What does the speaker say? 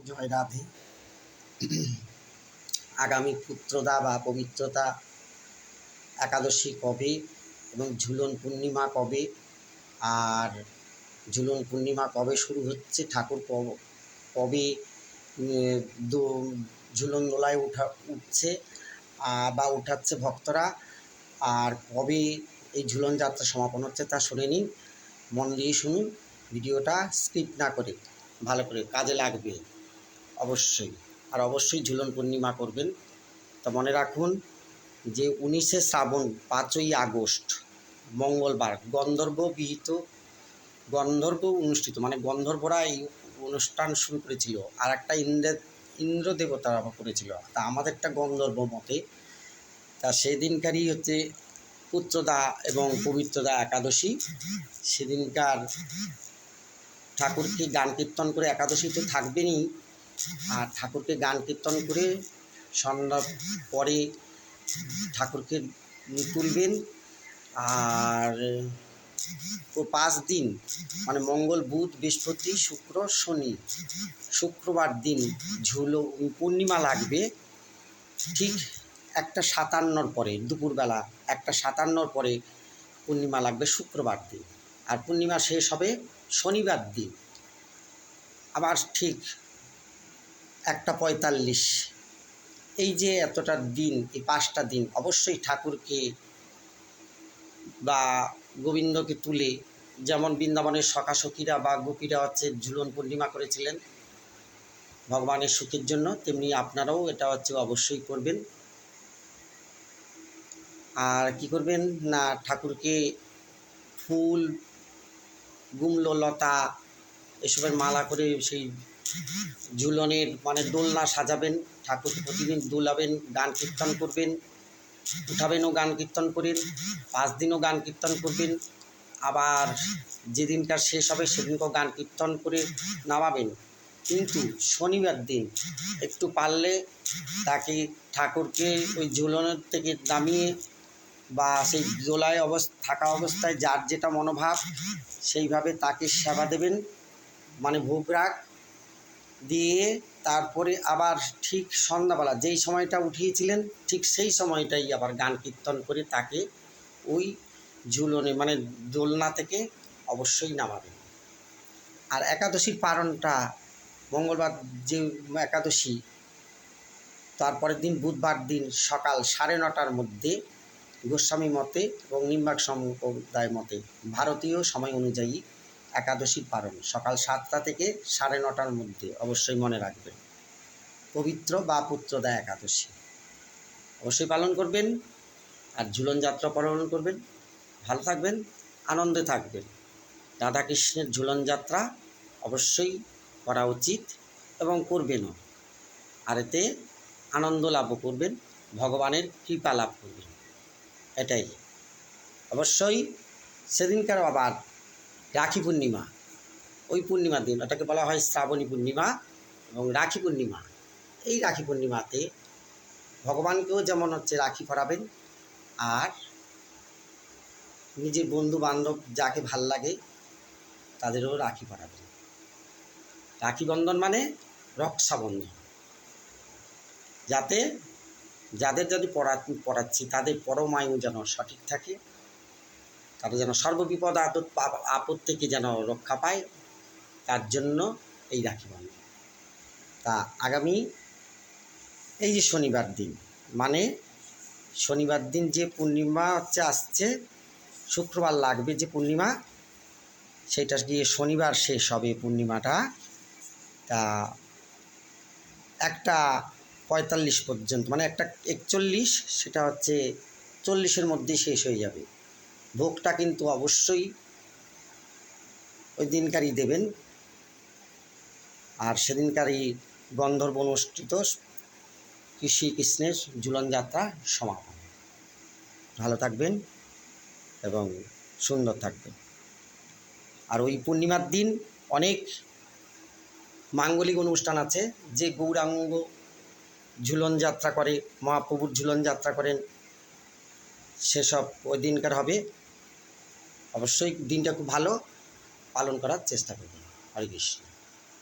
জয় রাধে। আগামী পুত্রদা বা পবিত্রতা একাদশী কবে এবং ঝুলন পূর্ণিমা কবে, আর ঝুলন পূর্ণিমা কবে শুরু হচ্ছে, ঠাকুর কবে ঝুলন দোলায় উঠছে বা উঠাচ্ছে ভক্তরা, আর কবে এই ঝুলন যাত্রা সমাপন হচ্ছে তা শুনে নিন। মন দিয়ে শুনুন, ভিডিওটা স্কিপ না করে ভালো করে কাজে লাগবে অবশ্যই। আর অবশ্যই ঝুলন পূর্ণিমা করবেন। তা মনে রাখুন যে 19শে শ্রাবণ 5ই আগস্ট মঙ্গলবার গন্ধর্ব অনুষ্ঠিত, মানে গন্ধর্বরা এই অনুষ্ঠান শুরু করেছিল, আর একটা ইন্দ্র দেবতারা করেছিল, তা আমাদেরটা গন্ধর্ব মতে। তা সেদিনকারই হচ্ছে পুত্রদা এবং পবিত্রদা একাদশী। সেদিনকার ঠাকুরকে গান কীর্তন করে, একাদশী তো থাকবেনই, আর ঠাকুরকে গান কীর্তন করে সন্ধ্যার পরে ঠাকুরকে তুলবেন। আর 5 দিন মানে মঙ্গল, বুধ, বৃহস্পতি, শুক্র, শনি, শুক্রবার দিন পূর্ণিমা লাগবে ঠিক 1:57 পরে, দুপুরবেলা 1:57 পরে পূর্ণিমা লাগবে শুক্রবার দিন। আর পূর্ণিমা শেষ হবে শনিবার দিন আবার ঠিক 1:45। এই যে এতটা দিন, এই 5টা দিন অবশ্যই ঠাকুরকে বা গোবিন্দকে তুলে, যেমন বৃন্দাবনের সখাসখীরা বা গোপীরা হচ্ছে ঝুলন পূর্ণিমা করেছিলেন ভগবানের সুখের জন্য, তেমনি আপনারাও এটা হচ্ছে অবশ্যই করবেন। আর কি করবেন না, ঠাকুরকে ফুল, গুমলো, লতা এসবের মালা করে সেই ঝুলনের মানে দোলনা সাজাবেন, ঠাকুরকে প্রতিদিন দোলাবেন, গান কীর্তন করবেন, উঠাবেনও গান কীর্তন করেন, 5 দিনও গান কীর্তন করবেন। আবার যেদিনকার শেষ হবে সেদিনকেও গান কীর্তন করে নামাবেন। কিন্তু শনিবার দিন একটু পারলে তাকে ঠাকুরকে ওই ঝুলনের থেকে নামিয়ে বা সেই দোলায় থাকা অবস্থায় যার যেটা মনোভাব সেইভাবে তাকে সেবা দেবেন, মানে ভোগ রাগ দিয়ে। তারপরে আবার ঠিক সন্ধ্যাবেলা যেই সময়টা উঠিয়েছিলেন ঠিক সেই সময়টাই আবার গান কীর্তন করে তাকে ওই ঝুলনে মানে দোলনা থেকে অবশ্যই নামাবেন। আর একাদশীর পারণটা মঙ্গলবার যে একাদশী, তারপরের দিন বুধবার দিন সকাল 9:30টার মধ্যে গোস্বামী মতে এবং নিম্বার্ক সম্প্রদায় মতে ভারতীয় সময় অনুযায়ী একাদশীর পারণ সকাল 7টা থেকে 9:30টার মধ্যে অবশ্যই মনে রাখবেন। পবিত্র বা পুত্রদা একাদশী অবশ্যই পালন করবেন, আর ঝুলন যাত্রা পালন করবেন। ভালো থাকবেন, আনন্দে থাকবেন। রাধাকৃষ্ণের ঝুলন যাত্রা অবশ্যই করা উচিত এবং করবেনও, আর এতে আনন্দ লাভও করবেন, ভগবানের কৃপা লাভ করবেন। এটাই অবশ্যই। সেদিনকার আবার রাখি পূর্ণিমা, ওই পূর্ণিমার দিন, ওটাকে বলা হয় শ্রাবণী পূর্ণিমা এবং রাখি পূর্ণিমা। এই রাখি পূর্ণিমাতে ভগবানকেও যেমন হচ্ছে রাখি পরাবেন, আর নিজের বন্ধু বান্ধব যাকে ভাল লাগে তাদেরও রাখি পরাবেন। রাখি বন্ধন মানে রক্ষাবন্ধন, যাতে যাদের পড়াচ্ছি তাদের পরমায়ু যেন সঠিক থাকে, তারা যেন সর্ববিপদ আপদ থেকে যেন রক্ষা পায়, তার জন্য এই রাখি বন্ধন। তা আগামী এই যে শনিবার দিন, মানে শনিবার দিন যে পূর্ণিমা হচ্ছে আসছে, শুক্রবার লাগবে যে পূর্ণিমা, সেটা গিয়ে শনিবার শেষ হবে পূর্ণিমাটা। তা 1:45 পর্যন্ত, মানে 1:41, সেটা হচ্ছে 40-এর মধ্যে শেষ হয়ে যাবে। ভোগটা কিন্তু অবশ্যই ওই দিনকারই দেবেন। আর সেদিনকারই গন্ধর্ব অনুষ্ঠিত শ্রীকৃষ্ণের ঝুলন যাত্রা সমাপন। ভালো থাকবেন এবং সুন্দর থাকবেন। আর ওই পূর্ণিমার দিন অনেক মাঙ্গলিক অনুষ্ঠান আছে, যে গৌরাঙ্গ ঝুলন যাত্রা করে, মহাপ্রভুর ঝুলন যাত্রা করেন, সেসব ওই দিনকার হবে। অবশ্যই দিনটা খুব ভালো পালন করার চেষ্টা করবেন। হরে কৃষ্ণ।